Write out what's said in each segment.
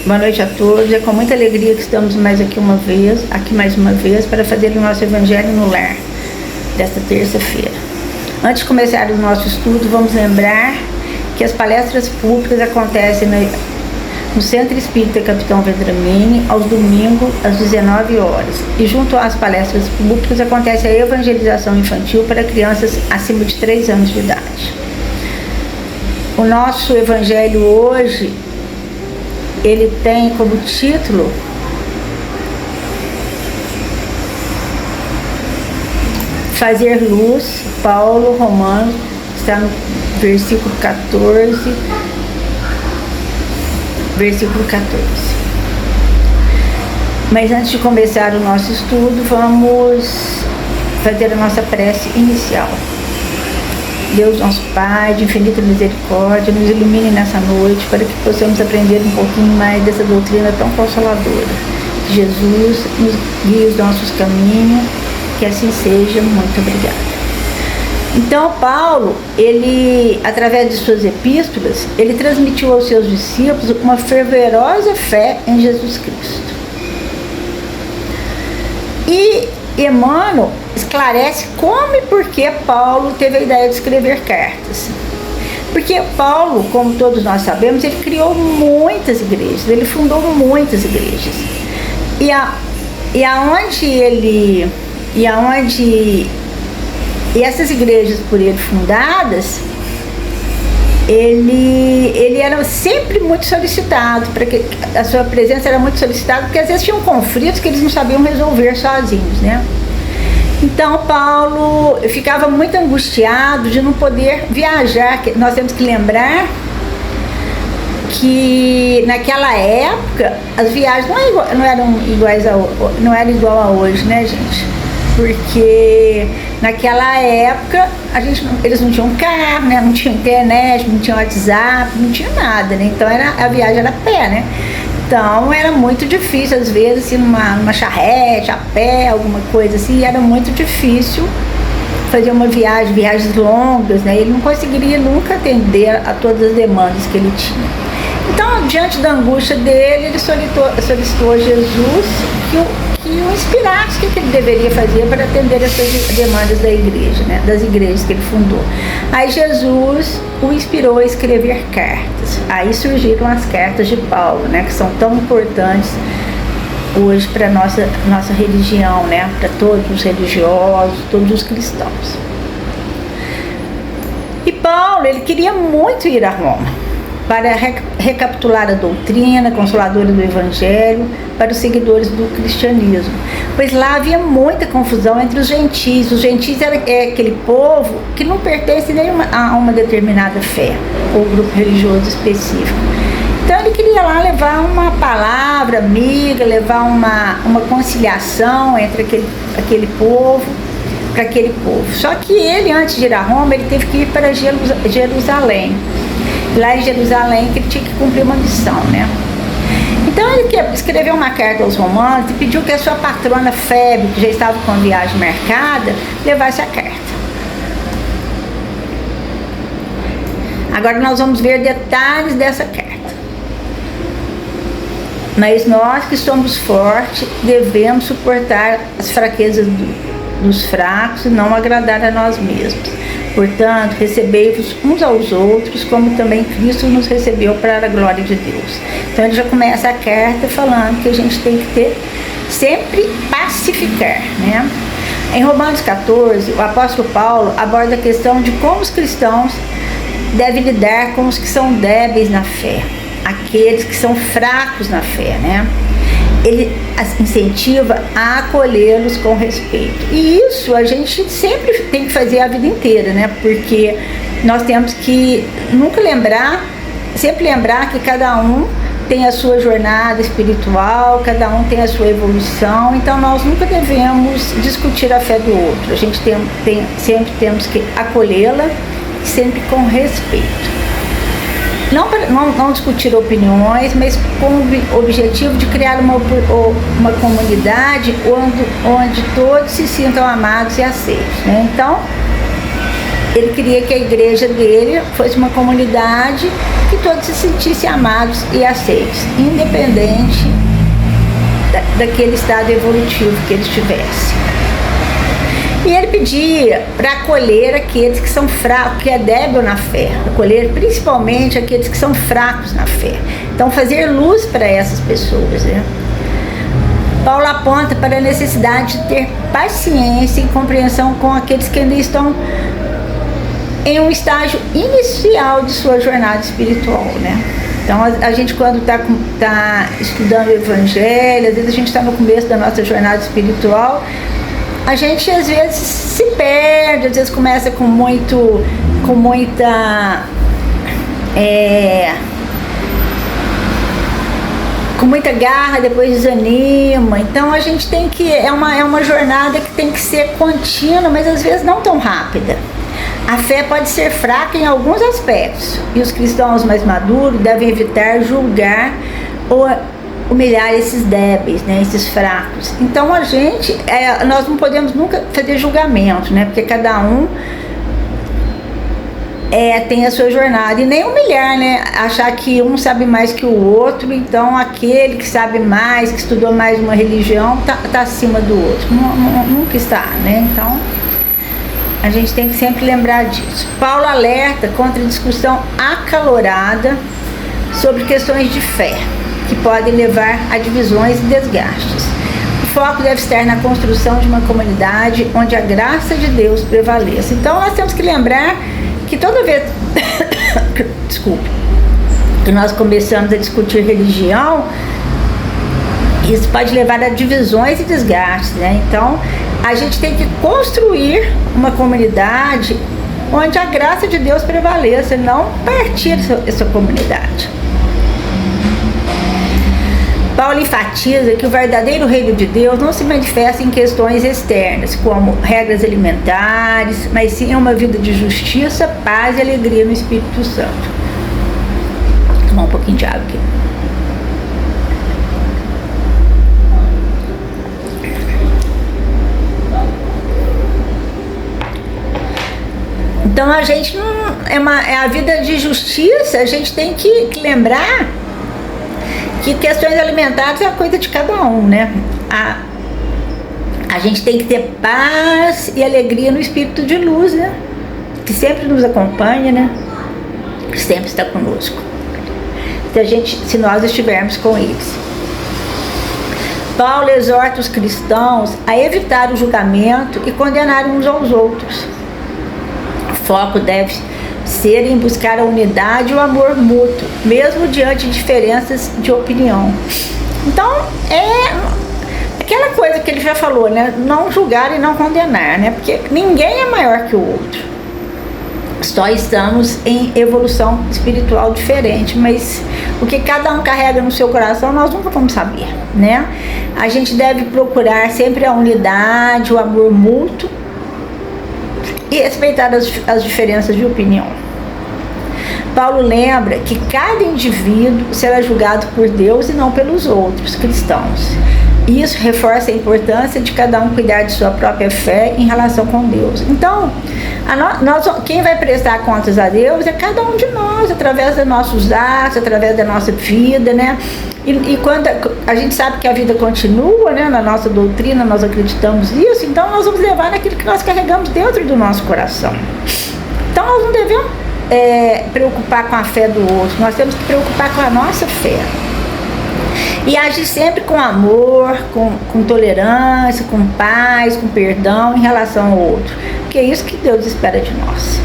Boa noite a todos. É com muita alegria que estamos aqui mais uma vez, para fazer o nosso Evangelho no Lar desta terça-feira. Antes de começar o nosso estudo, vamos lembrar que as palestras públicas acontecem no Centro Espírita Capitão Vendramini, aos domingos, às 19 horas. E junto às palestras públicas acontece a evangelização infantil para crianças acima de 3 anos de idade. O nosso Evangelho hoje, ele tem como título Fazer Luz, Paulo, Romanos, está no versículo 14, Mas antes de começar o nosso estudo, vamos fazer a nossa prece inicial. Deus, nosso Pai, de infinita misericórdia, nos ilumine nessa noite para que possamos aprender um pouquinho mais dessa doutrina tão consoladora. Que Jesus nos guie os nossos caminhos, que assim seja. Muito obrigada. Então, Paulo, ele, através de suas epístolas, ele transmitiu aos seus discípulos uma fervorosa fé em Jesus Cristo. E Emmanuel esclarece como e por que Paulo teve a ideia de escrever cartas. Porque Paulo, como todos nós sabemos, ele criou muitas igrejas, ele fundou muitas igrejas. E essas igrejas por ele fundadas, ele era sempre muito solicitado, a sua presença era muito solicitada, porque às vezes tinham conflitos que eles não sabiam resolver sozinhos, né? Então Paulo ficava muito angustiado de não poder viajar. Nós temos que lembrar que naquela época as viagens não eram igual a hoje, né, gente? Porque naquela época eles não tinham carro, né? Não tinham internet, não tinham WhatsApp, não tinha nada, né? Então a viagem era a pé, né? Então era muito difícil, às vezes, assim, numa charrete, a pé, alguma coisa assim, era muito difícil fazer viagens longas, né? Ele não conseguiria nunca atender a todas as demandas que ele tinha. Então, diante da angústia dele, ele solicitou a Jesus que o inspirasse o que ele deveria fazer para atender essas demandas da igreja, né? Das igrejas que ele fundou. Aí Jesus o inspirou a escrever cartas. Aí surgiram as cartas de Paulo, né? Que são tão importantes hoje para a nossa religião, né? Para todos os religiosos, todos os cristãos. E Paulo, ele queria muito ir a Roma para recapitular a doutrina consoladora do Evangelho para os seguidores do cristianismo, pois lá havia muita confusão entre os gentis. Os gentis é aquele povo que não pertence nem a uma determinada fé ou grupo religioso específico. Então ele queria lá levar uma palavra amiga, levar uma conciliação entre aquele povo, para aquele povo. Só que ele, antes de ir a Roma, ele teve que ir para Jerusalém. Lá em Jerusalém que ele tinha que cumprir uma missão, né? Então ele escreveu uma carta aos romanos e pediu que a sua patrona Febe, que já estava com a viagem marcada, levasse a carta. Agora nós vamos ver detalhes dessa carta. Mas nós que somos fortes devemos suportar as fraquezas dos fracos e não agradar a nós mesmos. Portanto, recebei-vos uns aos outros, como também Cristo nos recebeu para a glória de Deus. Então ele já começa a carta falando que a gente tem que sempre pacificar, né? Em Romanos 14, o apóstolo Paulo aborda a questão de como os cristãos devem lidar com os que são débeis na fé, aqueles que são fracos na fé, né? Ele incentiva a acolhê-los com respeito. E isso a gente sempre tem que fazer a vida inteira, né? Porque nós temos que sempre lembrar que cada um tem a sua jornada espiritual, cada um tem a sua evolução, então nós nunca devemos discutir a fé do outro. A gente sempre temos que acolhê-la, sempre com respeito. Não discutir opiniões, mas com o objetivo de criar uma comunidade onde todos se sintam amados e aceitos, né? Então, ele queria que a igreja dele fosse uma comunidade que todos se sentissem amados e aceitos, independente daquele estado evolutivo que eles tivessem. E ele pedia para acolher aqueles que são fracos, que é débil na fé, acolher principalmente aqueles que são fracos na fé. Então, fazer luz para essas pessoas, né? Paulo aponta para a necessidade de ter paciência e compreensão com aqueles que ainda estão em um estágio inicial de sua jornada espiritual, né? Então, a gente, quando está estudando o Evangelho, às vezes a gente está no começo da nossa jornada espiritual, a gente às vezes se perde, às vezes começa com muita garra, depois desanima. Então a gente tem que, é uma jornada que tem que ser contínua, mas às vezes não tão rápida. A fé pode ser fraca em alguns aspectos, e os cristãos mais maduros devem evitar julgar ou humilhar esses débeis, né, esses fracos. Então nós não podemos nunca fazer julgamento, né, porque cada um tem a sua jornada, e nem humilhar, né, achar que um sabe mais que o outro, então aquele que sabe mais, que estudou mais uma religião, tá acima do outro. Nunca está, né? Então a gente tem que sempre lembrar disso. Paulo alerta contra a discussão acalorada sobre questões de fé, que podem levar a divisões e desgastes. O foco deve estar na construção de uma comunidade onde a graça de Deus prevaleça. Então nós temos que lembrar que toda vez que nós começamos a discutir religião, isso pode levar a divisões e desgastes, né? Então a gente tem que construir uma comunidade onde a graça de Deus prevaleça, não partir essa comunidade. Paulo enfatiza que o verdadeiro reino de Deus não se manifesta em questões externas, como regras alimentares, mas sim em uma vida de justiça, paz e alegria no Espírito Santo. Vou tomar um pouquinho de água aqui. Então a gente é a vida de justiça, a gente tem que lembrar que questões alimentares é a coisa de cada um, né? A gente tem que ter paz e alegria no espírito de luz, né? Que sempre nos acompanha, né? Que sempre está conosco. Se nós estivermos com eles. Paulo exorta os cristãos a evitar o julgamento e condenar uns aos outros. O foco deve ser em buscar a unidade e o amor mútuo, mesmo diante de diferenças de opinião. Então, é aquela coisa que ele já falou, né? Não julgar e não condenar, né? Porque ninguém é maior que o outro. Só estamos em evolução espiritual diferente, mas o que cada um carrega no seu coração, nós nunca vamos saber, né? A gente deve procurar sempre a unidade, o amor mútuo, e respeitar as diferenças de opinião. Paulo lembra que cada indivíduo será julgado por Deus e não pelos outros cristãos. Isso reforça a importância de cada um cuidar de sua própria fé em relação com Deus. Então, quem vai prestar contas a Deus é cada um de nós, através dos nossos atos, através da nossa vida, né? E quando a gente sabe que a vida continua, né? Na nossa doutrina nós acreditamos nisso, então nós vamos levar naquilo que nós carregamos dentro do nosso coração. Então nós não devemos preocupar com a fé do outro, nós temos que preocupar com a nossa fé. E agir sempre com amor, com tolerância, com paz, com perdão em relação ao outro, porque é isso que Deus espera de nós.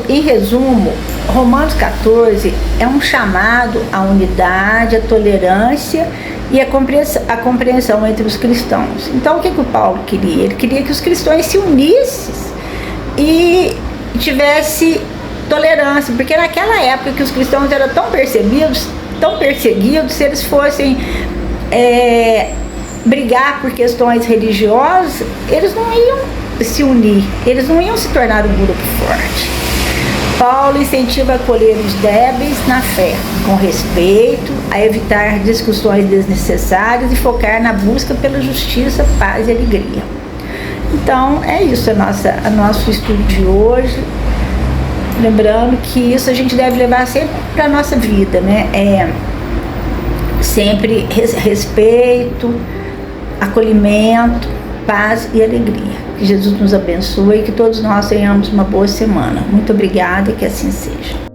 Em resumo, Romanos 14 é um chamado à unidade, à tolerância e à compreensão entre os cristãos. Então, o que o Paulo queria? Ele queria que os cristãos se unissem e tivessem tolerância, porque naquela época que os cristãos eram tão perseguidos, se eles fossem brigar por questões religiosas, eles não iam se unir, eles não iam se tornar um grupo forte. Paulo incentiva a acolher os débeis na fé, com respeito, a evitar discussões desnecessárias e focar na busca pela justiça, paz e alegria. Então é isso, nosso estudo de hoje. lembrando que isso a gente deve levar sempre para a nossa vida, né? Sempre respeito, acolhimento, paz e alegria. Que Jesus nos abençoe e que todos nós tenhamos uma boa semana. Muito obrigada e que assim seja.